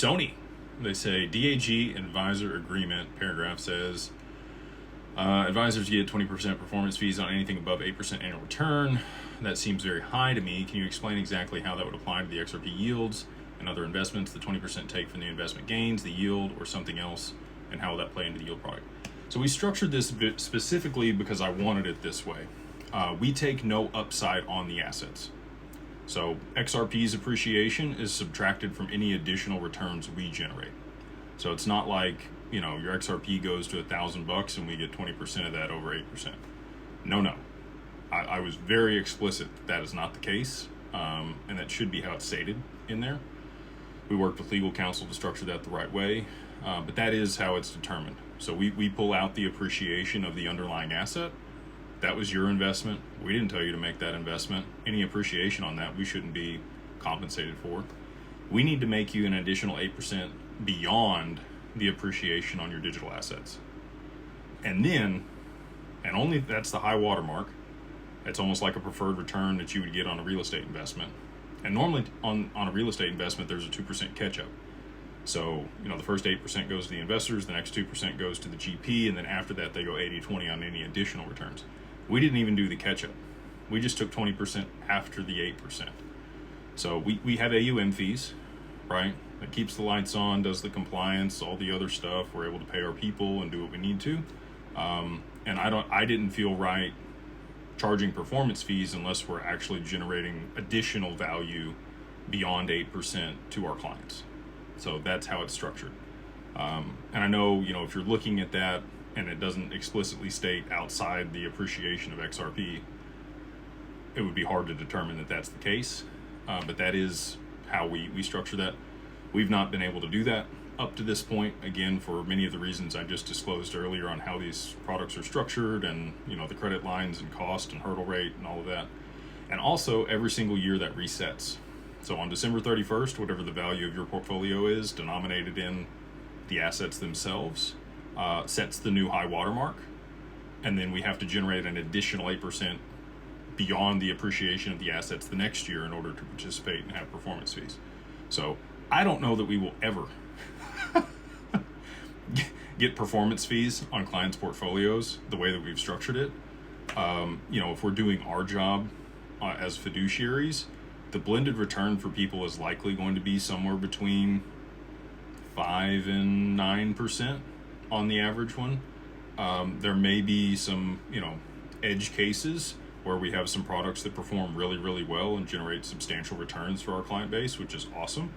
Sony. They say DAG advisor agreement paragraph says advisors get 20% performance fees on anything above 8% annual return. That seems very high to me. Can you explain exactly how that would apply to the XRP yields and other investments? The 20% take from the investment gains, the yield, or something else, and how will that play into the yield product? So we structured this bit specifically because I wanted it this way. We take no upside on the assets. So XRP's appreciation is subtracted from any additional returns we generate. So it's not like, your XRP goes to $1,000 and we get 20% of that over 8%. No. I was very explicit that is not the case, and that should be how it's stated in there. We worked with legal counsel to structure that the right way, but that is how it's determined. So we pull out the appreciation of the underlying asset. That was your investment. We didn't tell you to make that investment. Any appreciation on that, we shouldn't be compensated for. We need to make you an additional 8% beyond the appreciation on your digital assets. And then, and only that's the high watermark. It's almost like a preferred return that you would get on a real estate investment. And normally on a real estate investment, there's a 2% catch up. So, the first 8% goes to the investors, the next 2% goes to the GP, and then after that, they go 80-20 on any additional returns. We didn't even do the catch up. We just took 20% after the 8%. So we have AUM fees, right? That keeps the lights on, does the compliance, all the other stuff. We're able to pay our people and do what we need to. And I didn't feel right charging performance fees unless we're actually generating additional value beyond 8% to our clients. So that's how it's structured. And I know, if you're looking at that and it doesn't explicitly state outside the appreciation of XRP, it would be hard to determine that that's the case. But that is how we structure that. We've not been able to do that up to this point, again, for many of the reasons I just disclosed earlier on how these products are structured and, the credit lines and cost and hurdle rate and all of that. And also every single year that resets. So on December 31st, whatever the value of your portfolio is denominated in the assets themselves, sets the new high watermark. And then we have to generate an additional 8% beyond the appreciation of the assets the next year in order to participate and have performance fees. So I don't know that we will ever get performance fees on clients' portfolios the way that we've structured it. If we're doing our job as fiduciaries, the blended return for people is likely going to be somewhere between 5 and 9% on the average one. There may be some, edge cases where we have some products that perform really, really well and generate substantial returns for our client base, which is awesome.